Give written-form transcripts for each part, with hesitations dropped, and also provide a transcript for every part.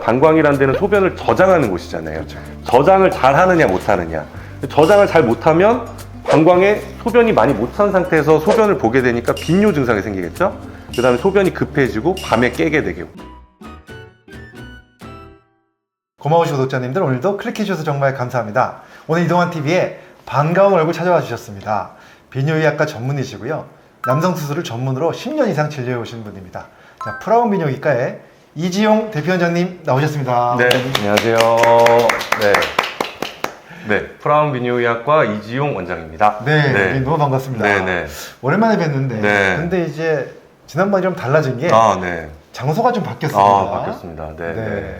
방광이라는 데는 소변을 저장하는 곳이잖아요. 그렇죠. 저장을 잘 하느냐 못 하느냐. 저장을 잘 못하면 방광에 소변이 많이 못 찬 상태에서 소변을 보게 되니까 빈뇨 증상이 생기겠죠. 그 다음에 소변이 급해지고 밤에 깨게 되고. 고마우신 구독자님들, 오늘도 클릭해주셔서 정말 감사합니다. 오늘 이동환TV에 반가운 얼굴 찾아와 주셨습니다. 비뇨의학과 전문의시고요, 남성 수술을 전문으로 10년 이상 진료해 오신 분입니다. 자, 프라운 비뇨기과의 이지용 대표원장님 나오셨습니다. 네, 안녕하세요. 네, 프라운 비뇨의학과 이지용 원장입니다. 네, 너무 반갑습니다. 네. 오랜만에 뵀는데, 네. 근데 이제 지난번에 좀 달라진 게 네. 장소가 좀 바뀌었습니다. 바뀌었습니다. 네. 네.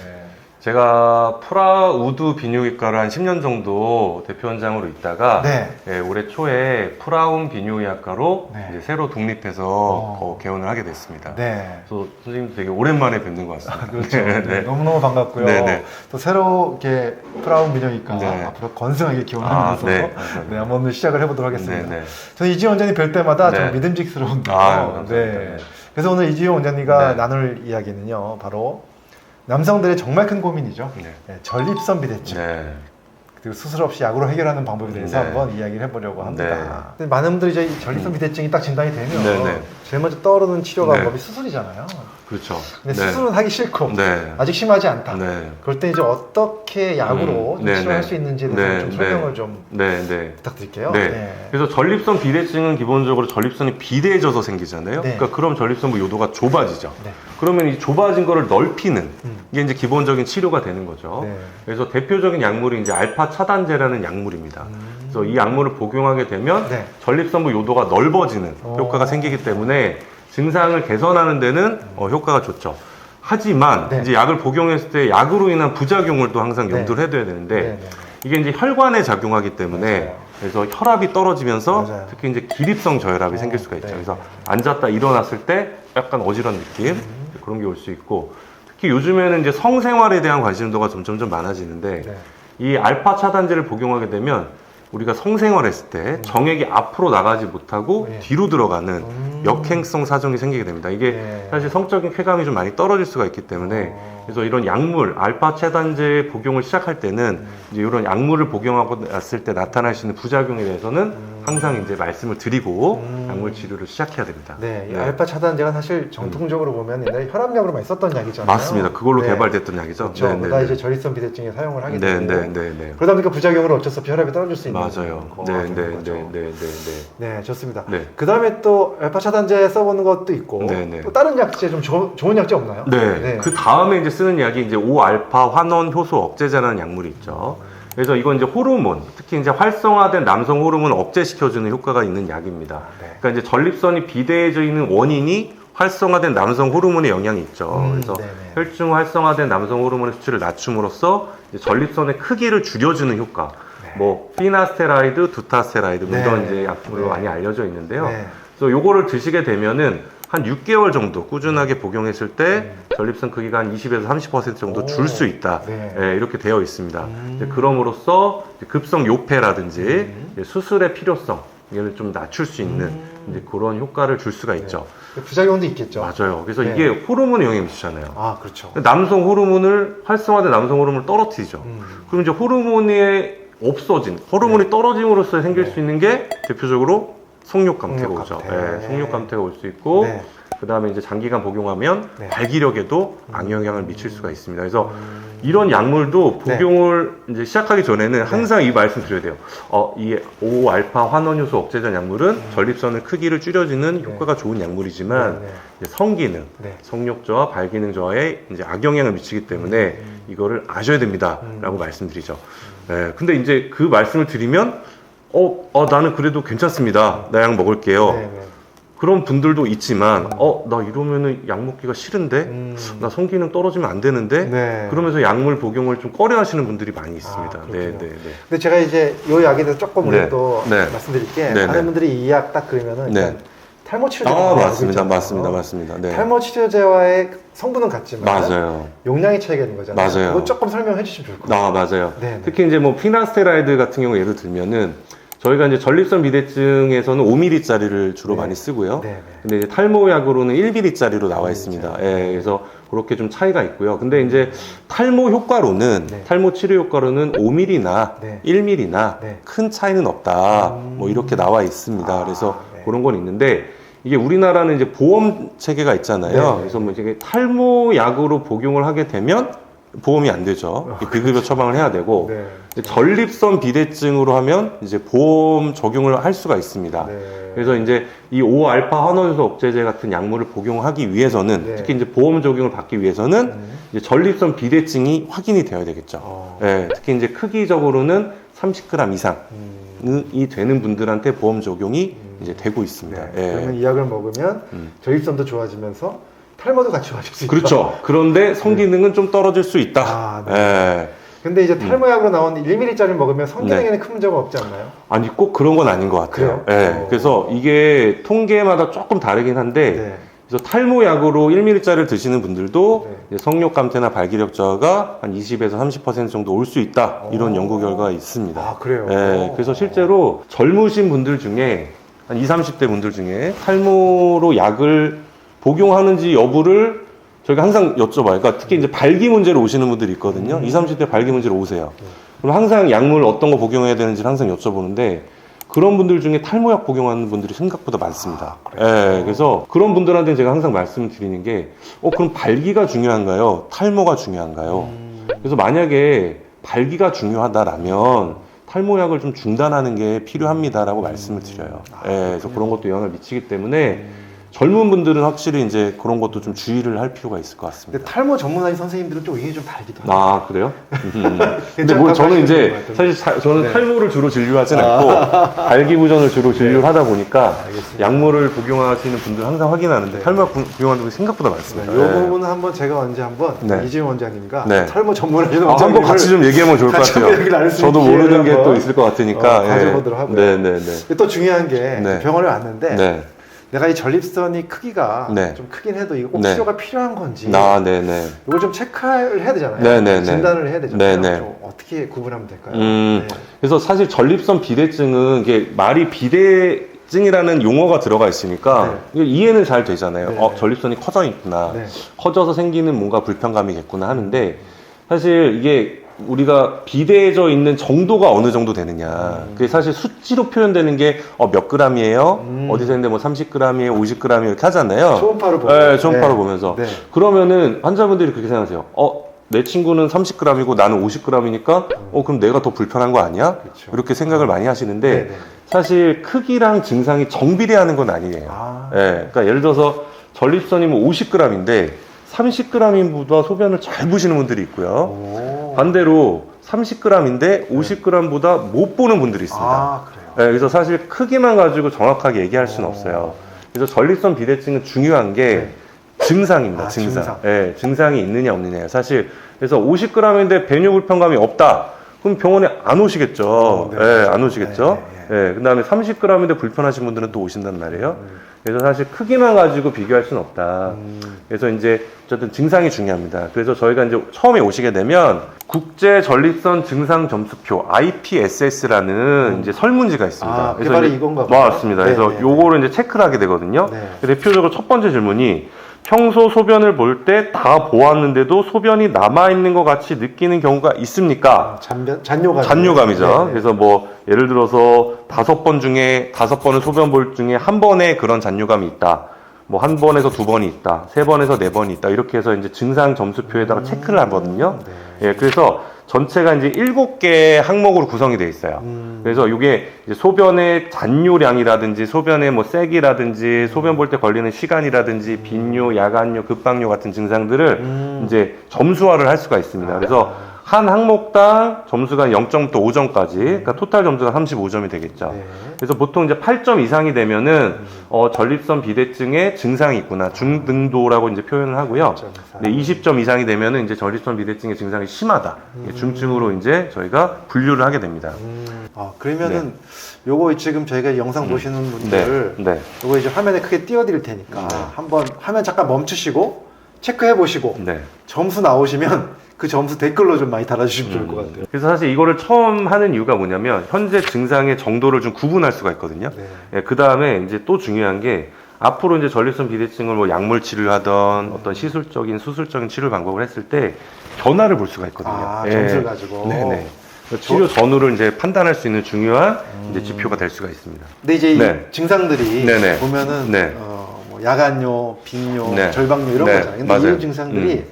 제가 프라우드 비뇨기과를 한 10년 정도 대표원장으로 있다가 네. 올해 초에 프라운 비뇨의학과로 네. 이제 새로 독립해서 개원을 하게 됐습니다. 네. 그래서 선생님도 되게 오랜만에 뵙는 것 같습니다. 그렇죠. 네. 너무너무 반갑고요. 네. 또 새로 이렇게 프라운 비뇨기과 네. 앞으로 건승하게 기원하면서 네. 한번 시작을 해보도록 하겠습니다. 네. 저는 이지용 원장님 뵐 때마다 네. 좀 믿음직스러운데요. 감사합니다. 네. 그래서 오늘 이지용 원장님과 네. 나눌 이야기는요, 바로 남성들의 정말 큰 고민이죠. 네. 네, 전립선 비대증. 네. 그리고 수술 없이 약으로 해결하는 방법에 대해서 네. 한번 이야기를 해보려고 합니다. 네. 근데 많은 분들이 이제 이 전립선 비대증이 딱 진단이 되면 네. 제일 먼저 떠오르는 치료 네. 방법이 수술이잖아요. 그렇죠. 근데 네. 수술은 하기 싫고 네. 아직 심하지 않다. 네. 그럴 때 이제 어떻게 약으로 좀 네, 치료할 네. 수 있는지에 대해서 네, 좀 네. 설명을 좀 네. 부탁드릴게요. 네. 그래서 전립선 비대증은 기본적으로 전립선이 비대해져서 생기잖아요. 네. 그러니까 그럼 전립선 요도가 좁아지죠. 네. 그러면 이 좁아진 거를 넓히는 이게 이제 기본적인 치료가 되는 거죠. 네. 그래서 대표적인 약물이 이제 알파 차단제라는 약물입니다. 그래서 이 약물을 복용하게 되면 네. 전립선부 요도가 넓어지는 효과가 생기기 때문에 증상을 개선하는 데는 효과가 좋죠. 하지만 네. 이제 약을 복용했을 때 약으로 인한 부작용을 또 항상 네. 염두를 해둬야 되는데 네. 이게 이제 혈관에 작용하기 때문에 맞아요. 그래서 혈압이 떨어지면서 맞아요. 특히 이제 기립성 저혈압이 생길 수가 있죠. 네. 그래서 앉았다 일어났을 때 약간 어지러운 느낌 그런 게 올 수 있고, 특히 요즘에는 이제 성생활에 대한 관심도가 점점 많아지는데 네. 이 알파 차단제를 복용하게 되면 우리가 성생활했을 때 정액이 앞으로 나가지 못하고 네. 뒤로 들어가는 역행성 사정이 생기게 됩니다. 이게 네. 사실 성적인 쾌감이 좀 많이 떨어질 수가 있기 때문에 그래서 이런 약물 알파 차단제 복용을 시작할 때는 이제 이런 약물을 복용하고 났을 때 나타날 수 있는 부작용에 대해서는 항상 이제 말씀을 드리고 약물 치료를 시작해야 됩니다. 네, 이 알파 차단제가 사실 정통적으로 보면 옛날에 혈압약으로 많이 썼던 약이잖아요. 맞습니다. 그걸로 네. 개발됐던 약이죠. 그렇죠. 그러다 이제 전립선 비대증에 사용을 하게 되고 네. 그러다 보니까 부작용으로 어쩔 수 없이 혈압이 떨어질 수 있는 맞아요. 거가 되는 거죠. 네, 좋습니다. 네. 그 다음에 또 알파 차단제 써보는 것도 있고 네. 또 다른 약제 좀 좋은 약제 없나요? 네. 그 다음에 이제 쓰는 약이 이제 5알파 환원 효소 억제제라는 약물이 있죠. 그래서 이건 이제 호르몬, 특히 이제 활성화된 남성 호르몬을 억제시켜주는 효과가 있는 약입니다. 네. 그러니까 이제 전립선이 비대해져 있는 원인이 활성화된 남성 호르몬의 영향이 있죠. 그래서 네네. 혈중 활성화된 남성 호르몬의 수치를 낮춤으로써 이제 전립선의 크기를 줄여주는 효과. 뭐 피나스테라이드, 두타스테라이드 뭐 네. 이런 이제 약물로 많이 알려져 있는데요. 네. 그래서 요거를 드시게 되면은 한 6개월 정도 꾸준하게 복용했을 때 전립선 크기가 한 20에서 30% 정도 줄 수 있다. 네. 예, 이렇게 되어 있습니다. 이제 그럼으로써 이제 급성 요폐라든지 이제 수술의 필요성 이를 좀 낮출 수 있는 이제 그런 효과를 줄 수가 있죠. 부작용도 있겠죠. 맞아요. 그래서 네. 이게 호르몬의 영향을 미치잖아요. 아, 그렇죠. 남성 호르몬을 활성화된 남성 호르몬을 떨어뜨리죠. 그럼 이제 호르몬이 없어진 호르몬이 떨어짐으로써 생길 수 있는 게 대표적으로 성욕 감퇴가 오죠. 성욕 감퇴. 네, 성욕 감퇴가 올 수 있고 네. 그 다음에 이제 장기간 복용하면 네. 발기력에도 악영향을 미칠 수가 있습니다. 그래서 이런 약물도 복용을 이제 시작하기 전에는 항상 이 말씀 드려야 돼요. 이 5알파 환원효소 억제제 약물은 전립선의 크기를 줄여주는 효과가 좋은 약물이지만 이제 성기능, 성욕 저하, 발기능 저하에 이제 악영향을 미치기 때문에 이거를 아셔야 됩니다라고 말씀드리죠. 네, 근데 이제 그 말씀을 드리면 나는 그래도 괜찮습니다. 나 약 먹을게요. 그런 분들도 있지만 나 이러면은 약 먹기가 싫은데 나 성기능 떨어지면 안 되는데 그러면서 약물 복용을 좀 꺼려 하시는 분들이 많이 있습니다. 근데 제가 이제 이 약에 대해서 조금 우리 또 말씀드릴 게 많은 분들이 이 약 딱 그러면은 일단 탈모 치료제 맞습니다. 네. 탈모 치료제와의 성분은 같지만 맞아요. 용량의 차이가 있는 거잖아요. 맞아요. 그거 조금 설명해 주시면 좋을 것 같아요. 맞아요. 네네. 특히 이제 뭐 피나스테라이드 같은 경우 예를 들면은 저희가 이제 전립선 비대증에서는 5mm짜리를 주로 많이 쓰고요. 근데 이제 탈모약으로는 1mm짜리로 나와 있습니다. 예, 그래서 그렇게 좀 차이가 있고요. 근데 이제 탈모 효과로는 네. 탈모 치료 효과로는 5mm나 네. 1mm나 네. 큰 차이는 없다. 뭐 이렇게 나와 있습니다. 아, 그래서 네. 그런 건 있는데 이게 우리나라는 이제 보험 체계가 있잖아요. 네. 그래서 뭐 이게 탈모 약으로 복용을 하게 되면 보험이 안 되죠. 비급여 처방을 해야 되고 네. 전립선 비대증으로 하면 이제 보험 적용을 할 수가 있습니다. 네. 그래서 이제 이 5알파 환원효소 억제제 같은 약물을 복용하기 위해서는 네. 특히 이제 보험 적용을 받기 위해서는 이제 전립선 비대증이 확인이 되어야 되겠죠. 예, 특히 이제 크기적으로는 30g 이상이 되는 분들한테 보험 적용이 이제 되고 있습니다. 네. 예. 그러면 이 약을 먹으면 전립선도 좋아지면서 탈모도 같이 좋아질 수 있다. 그렇죠. 그런데 성기능은 좀 떨어질 수 있다. 아, 네. 예. 근데 이제 탈모약으로 나온 1mm짜리 먹으면 성기능에는 큰 문제가 없지 않나요? 아니 꼭 그런 건 아닌 것 같아요. 그래요? 예. 그래서 이게 통계마다 조금 다르긴 한데 네. 그래서 탈모약으로 1mm짜리를 드시는 분들도 네. 이제 성욕 감퇴나 발기력 저하가 한 20에서 30% 정도 올 수 있다. 이런 연구 결과가 있습니다. 아, 그래요? 예. 그래서 실제로 젊으신 분들 중에 한 20, 30대 분들 중에 탈모로 약을 복용하는지 여부를 저희가 항상 여쭤봐요. 그러니까 특히 이제 발기 문제로 오시는 분들이 있거든요. 20, 30대 발기 문제로 오세요. 그럼 항상 약물 어떤 거 복용해야 되는지를 항상 여쭤보는데 그런 분들 중에 탈모약 복용하는 분들이 생각보다 많습니다. 예, 그래서 그런 분들한테는 제가 항상 말씀드리는 게, 그럼 발기가 중요한가요? 탈모가 중요한가요? 그래서 만약에 발기가 중요하다라면 탈모약을 좀 중단하는 게 필요합니다라고 말씀을 드려요. 예, 그래서 그런 것도 영향을 미치기 때문에 젊은 분들은 확실히 이제 그런 것도 좀 주의를 할 필요가 있을 것 같습니다. 근데 탈모 전문의 선생님들은 좀 의견이 좀 다르기도 해요. 아, 그래요? 근데 뭐 저는 이제 사실 저는 네. 탈모를 주로 진료하진 않고 발기부전을 주로 진료를 하다 보니까 알겠습니다. 약물을 복용하시는 분들 항상 확인하는데 네. 탈모약 복용하는 분이 생각보다 많습니다. 이 부분은 한번 제가 언제 한번 네. 이지용 원장님과 네. 탈모 전문하시는 한번 원장님을 같이 좀 얘기하면 좋을 것 같이 같아요. 얘기를 나눌 수 저도 있는 모르는 게 기회를 또 한번, 있을 것 같으니까. 가져보도록 하고요. 네네네. 또 중요한 게 네. 병원에 왔는데 네. 내가 이 전립선이 크기가 네. 좀 크긴 해도 이거 꼭 네. 치료가 필요한 건지 네네. 이걸 좀 체크를 해야 되잖아요. 네네네. 진단을 해야 되잖아요. 네네. 좀 어떻게 구분하면 될까요? 네. 그래서 사실 전립선 비대증은 이게 말이 비대증이라는 용어가 들어가 있으니까 이게 이해는 잘 되잖아요. 네. 전립선이 커져 있구나. 네. 커져서 생기는 뭔가 불편감이겠구나 하는데 사실 이게 우리가 비대해져 있는 정도가 어느 정도 되느냐. 그게 사실 수치로 표현되는 게 몇 g이에요? 어디서 했는데 뭐 30g이에요, 50g이에요 이렇게 하잖아요. 초음파를 보고. 네, 초음파를 네. 보면서. 네. 그러면은 환자분들이 그렇게 생각하세요. 내 친구는 30g이고 나는 50g이니까 그럼 내가 더 불편한 거 아니야? 그렇죠. 이렇게 생각을 많이 하시는데 네, 네. 사실 크기랑 증상이 정비례하는 건 아니에요. 아. 예, 그러니까 예를 들어서 전립선이 뭐 50g인데 30g보다 소변을 잘 보시는 분들이 있고요. 오. 반대로 30g인데 50g보다 못 보는 분들이 있습니다. 아, 그래요. 예, 그래서 사실 크기만 가지고 정확하게 얘기할 수는 없어요. 그래서 전립선 비대증은 중요한 게 증상입니다. 아, 증상. 증상. 예, 증상이 있느냐 없느냐예요. 사실 그래서 50g인데 배뇨 불편감이 없다. 그럼 병원에 안 오시겠죠. 네. 예, 안 오시겠죠. 네, 예, 그다음에 30g인데 불편하신 분들은 또 오신단 말이에요. 그래서 사실 크기만 가지고 비교할 수는 없다. 그래서 이제 어쨌든 증상이 중요합니다. 그래서 저희가 이제 처음에 오시게 되면 국제 전립선 증상 점수표 IPSS라는 이제 설문지가 있습니다. 아, 그게 바로 이제 이건가 봐요. 맞습니다. 그래서 네, 네, 요거를 이제 체크를 하게 되거든요. 네. 대표적으로 첫 번째 질문이 평소 소변을 볼 때 다 보았는데도 소변이 남아있는 것 같이 느끼는 경우가 있습니까? 잔뇨감. 잔뇨감이죠. 네, 네. 그래서 뭐 예를 들어서 5번 중에 5번을 소변 볼 중에 한 번에 그런 잔뇨감이 있다. 뭐 한 번에서 2번이 있다. 3번에서 4번이 있다. 이렇게 해서 이제 증상 점수표에다가 체크를 하거든요. 네. 예, 그래서 전체가 이제 7개 항목으로 구성이 되어 있어요. 그래서 이게 이제 소변의 잔뇨량이라든지 소변의 뭐 세기라든지 소변 볼 때 걸리는 시간이라든지 빈뇨, 야간뇨, 급박뇨 같은 증상들을 이제 점수화를 할 수가 있습니다. 그래서 한 항목당 점수가 0점부터 5점까지, 그러니까 토탈 점수가 35점이 되겠죠. 네. 그래서 보통 이제 8점 이상이 되면은 전립선 비대증의 증상이 있구나, 중등도라고 이제 표현을 하고요. 8점 이상. 네, 20점 이상이 되면은 이제 전립선 비대증의 증상이 심하다, 중증으로 이제 저희가 분류를 하게 됩니다. 그러면은 요거 지금 저희가 영상 보시는 분들 네. 요거 이제 화면에 크게 띄워드릴 테니까 한번 화면 잠깐 멈추시고 체크해 보시고 네. 점수 나오시면 그 점수 댓글로 좀 많이 달아주시면 좋을 것 같아요. 그래서 사실 이거를 처음 하는 이유가 뭐냐면 현재 증상의 정도를 좀 구분할 수가 있거든요. 네. 예, 그 다음에 이제 또 중요한 게 앞으로 이제 전립선 비대증을 뭐 약물 치료를 하던 어떤 시술적인 수술적인 치료 방법을 했을 때 변화를 볼 수가 있거든요. 아, 예. 점수를 가지고. 네네. 치료 전후를 이제 판단할 수 있는 중요한 이제 지표가 될 수가 있습니다. 근데 이제 네. 이 증상들이 네네. 보면은 네. 뭐 야간요, 빈요, 네. 절박요 이런 네. 거잖아요. 근데 맞아요. 이 증상들이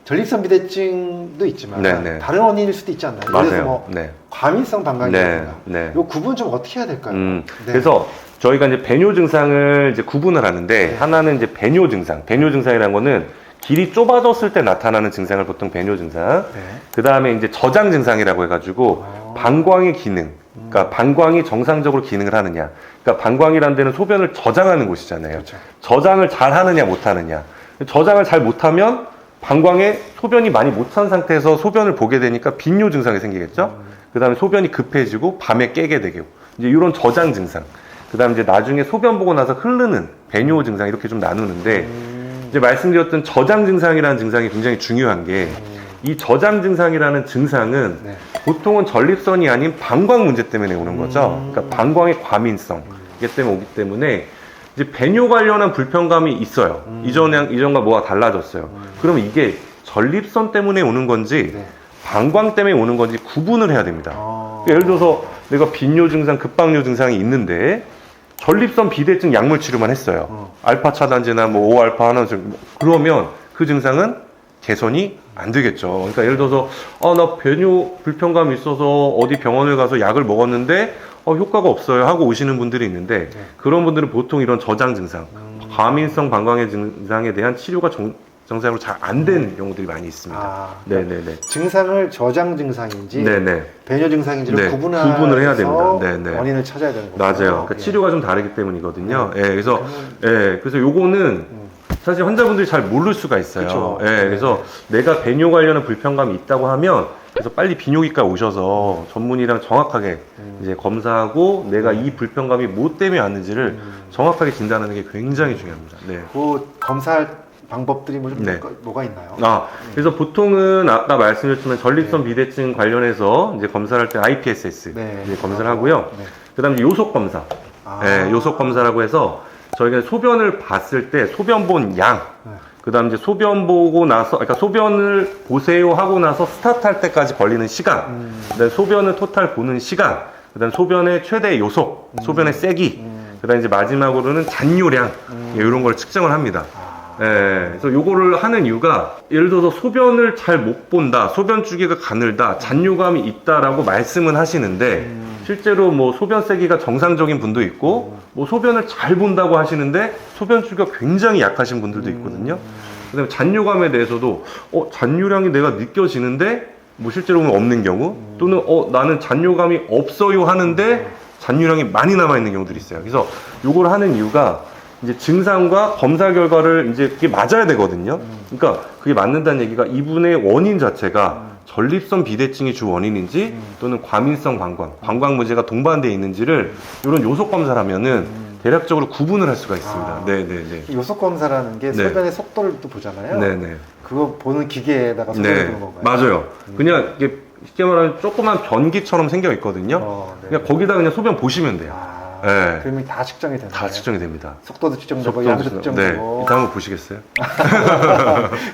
전립선 비대증도 있지만 네네. 다른 원인일 수도 있지 않나요? 맞아요. 그래서 뭐 네. 과민성 방광이라든가 네. 이 구분 좀 어떻게 해야 될까요? 네. 그래서 저희가 이제 배뇨 증상을 이제 구분을 하는데 네. 하나는 이제 배뇨 증상. 배뇨 증상이라는 거는 길이 좁아졌을 때 나타나는 증상을 보통 배뇨 증상. 네. 그 다음에 이제 저장 증상이라고 해가지고 방광의 기능. 그러니까 방광이 정상적으로 기능을 하느냐. 그러니까 방광이라는 데는 소변을 저장하는 곳이잖아요. 그렇죠. 저장을 잘 하느냐 못하느냐. 저장을 잘 못하면 방광에 소변이 많이 못 찬 상태에서 소변을 보게 되니까 빈뇨 증상이 생기겠죠. 그 다음에 소변이 급해지고 밤에 깨게 되고 이제 이런 저장 증상. 그 다음에 이제 나중에 소변 보고 나서 흐르는 배뇨 증상 이렇게 좀 나누는데 이제 말씀드렸던 저장 증상이라는 증상이 굉장히 중요한 게 이 저장 증상이라는 증상은 네. 보통은 전립선이 아닌 방광 문제 때문에 오는 거죠. 그러니까 방광의 과민성 이게 때문에 오기 때문에 이제 배뇨 관련한 불편감이 있어요. 이전과 뭐가 달라졌어요. 그러면 이게 전립선 때문에 오는 건지 네. 방광 때문에 오는 건지 구분을 해야 됩니다. 그러니까 예를 들어서 내가 빈뇨 증상, 급박뇨 증상이 있는데 전립선 비대증 약물 치료만 했어요. 알파 차단제나 뭐 5알파 하나 그러면 그 증상은 개선이 안 되겠죠. 그러니까 예를 들어서 나 배뇨 불편감이 있어서 어디 병원을 가서 약을 먹었는데 효과가 없어요 하고 오시는 분들이 있는데 그런 분들은 보통 이런 저장 증상, 과민성 방광의 증상에 대한 치료가 정상으로 잘 안 되는 경우들이 많이 있습니다. 네네네. 증상을 저장 증상인지 네네. 배뇨 증상인지를 네, 구분해서 구분을 해야 됩니다. 네네. 원인을 찾아야 되는 거죠. 맞아요. 그러니까 치료가 좀 다르기 때문이거든요. 네. 그래서 그래서 요거는 사실 환자분들이 잘 모를 수가 있어요. 그쵸. 그래서 내가 배뇨 관련한 불편감이 있다고 하면 그래서 빨리 비뇨기과 오셔서 전문의랑 정확하게 이제 검사하고 내가 이 불편감이 뭐 때문에 왔는지를 정확하게 진단하는 게 굉장히 중요합니다. 네. 그 검사할 방법들이 네. 뭐가 있나요? 그래서 보통은 아까 말씀드렸지만 전립선 비대증 관련해서 이제 검사를 할 때 IPSS 네. 이제 검사를 하고요. 네. 그다음에 요속 검사. 요속 검사라고 해서 저희가 소변을 봤을 때 소변 본 양, 그다음 이제 소변 보고 나서, 그러니까 소변을 보세요 하고 나서 스타트할 때까지 걸리는 시간, 그다음 소변을 토탈 보는 시간, 그다음 소변의 최대 요속, 소변의 세기, 그다음 이제 마지막으로는 잔뇨량 이런 걸 측정을 합니다. 그래서 요거를 하는 이유가 예를 들어서 소변을 잘 못 본다, 소변 주기가 가늘다, 잔뇨감이 있다라고 말씀은 하시는데 실제로 뭐 소변 세기가 정상적인 분도 있고 뭐 소변을 잘 본다고 하시는데 소변 주기가 굉장히 약하신 분들도 있거든요. 그다음에 잔뇨감에 대해서도 잔뇨량이 내가 느껴지는데 뭐 실제로 보면 없는 경우 또는 나는 잔뇨감이 없어요 하는데 잔뇨량이 많이 남아 있는 경우들이 있어요. 그래서 요걸 하는 이유가 이제 증상과 검사 결과를 이제 그게 맞아야 되거든요. 그러니까 그게 맞는다는 얘기가 이분의 원인 자체가 전립선 비대증이 주 원인인지 또는 과민성 방광 문제가 동반되어 있는지를 이런 요속 검사를 하면은 대략적으로 구분을 할 수가 있습니다. 네네네. 요속 검사라는 게 네. 소변의 속도를 또 보잖아요. 네네. 그거 보는 기계에다가 소변을 보는 건가요? 맞아요. 그냥 이게 쉽게 말하면 조그만 변기처럼 생겨 있거든요. 네. 그냥 거기다 그냥 소변 보시면 돼요. 네. 그러면 다 측정이 되나요? 다 측정이 됩니다. 속도도 측정되고 양도 측정되고. 네. 이따 한번 보시겠어요?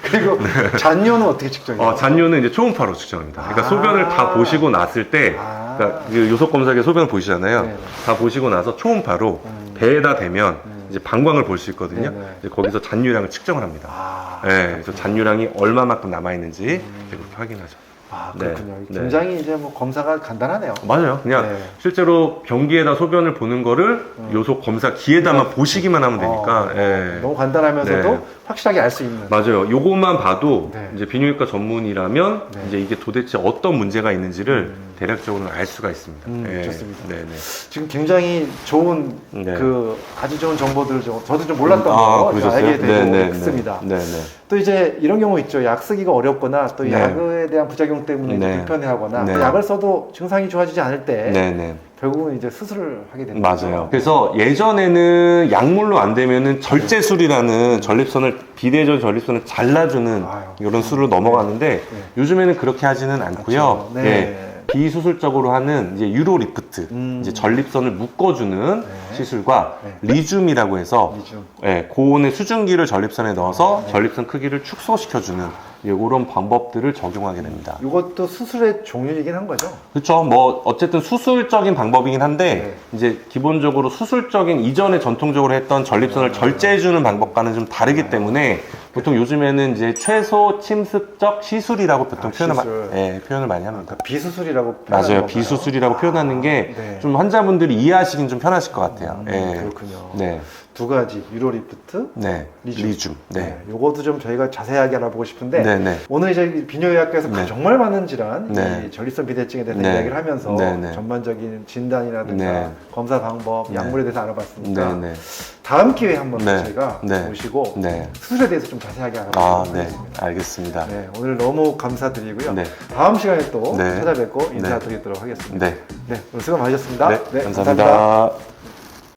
그리고 잔뇨는 어떻게 측정해요? 잔뇨는 이제 초음파로 측정합니다. 그러니까 소변을 다 보시고 났을 때, 그러니까 그 요속 검사기에 소변을 보시잖아요. 네네. 다 보시고 나서 초음파로 배에다 대면 이제 방광을 볼 수 있거든요. 네네. 이제 거기서 잔뇨량을 측정을 합니다. 그래서 잔뇨량이 얼마만큼 남아 있는지 그렇게 확인하죠. 그렇군요. 네. 굉장히 이제 뭐 검사가 간단하네요. 맞아요. 그냥 네. 실제로 변기에다 소변을 보는 거를 요속 검사기에다만 보시기만 하면 되니까. 너무 간단하면서도 네. 확실하게 알 수 있는. 맞아요. 요것만 봐도 네. 이제 비뇨기과 전문이라면 네. 이제 이게 도대체 어떤 문제가 있는지를 대략적으로 알 수가 있습니다. 좋습니다. 네네. 지금 굉장히 좋은 네. 아주 좋은 정보들을 저도 좀 몰랐던 거 그러셨어요? 알게 되고 네네. 있습니다. 네네. 또 이제 이런 경우 있죠. 약 쓰기가 어렵거나 또 네. 약에 대한 부작용 때문에 네. 불편해하거나 네. 또 약을 써도 증상이 좋아지지 않을 때 네네. 결국은 이제 수술을 하게 됩니다. 맞아요. 그래서 예전에는 약물로 안 되면은 절제술이라는 비대전 전립선을 잘라주는 이런 수로 넘어갔는데 요즘에는 그렇게 하지는 않고요. 그렇죠. 네. 비수술적으로 하는 이제 유로리프트, 이제 전립선을 묶어주는 네. 시술과 네. 리줌이라고 해서 리줌. 고온의 수증기를 전립선에 넣어서 전립선 크기를 축소시켜주는 이런 방법들을 적용하게 됩니다. 이것도 수술의 종류이긴 한 거죠? 그렇죠. 뭐 어쨌든 수술적인 방법이긴 한데 네. 이제 기본적으로 수술적인 이전에 전통적으로 했던 전립선을 절제해주는 방법과는 좀 다르기 때문에 보통 요즘에는 이제 최소 침습적 시술이라고 보통 시술. 표현을 많이 합니다. 그러니까 비수술이라고 맞아요. 표현하는 비수술이라고 표현하는 게 네. 좀 환자분들이 이해하시긴 좀 편하실 것 같아요. 그렇군요. 네. 두 가지 유로리프트, 네. 리줌. 네. 요것도 좀 저희가 자세하게 알아보고 싶은데 네. 네. 오늘 이제 비뇨의학과에서 네. 정말 많은 질환, 네. 이 전립선 비대증에 대해서 네. 이야기를 하면서 네. 네. 전반적인 진단이라든가 네. 검사 방법, 네. 약물에 대해서 알아봤으니까 네. 네. 다음 기회에 한번 네. 저희가 네. 모시고 네. 수술에 대해서 좀 자세하게 알아보도록 네. 하겠습니다. 알겠습니다. 네, 오늘 너무 감사드리고요. 네. 다음 시간에 또 네. 찾아뵙고 네. 인사드리도록 하겠습니다. 네. 오늘 수고 많으셨습니다. 네. 감사합니다.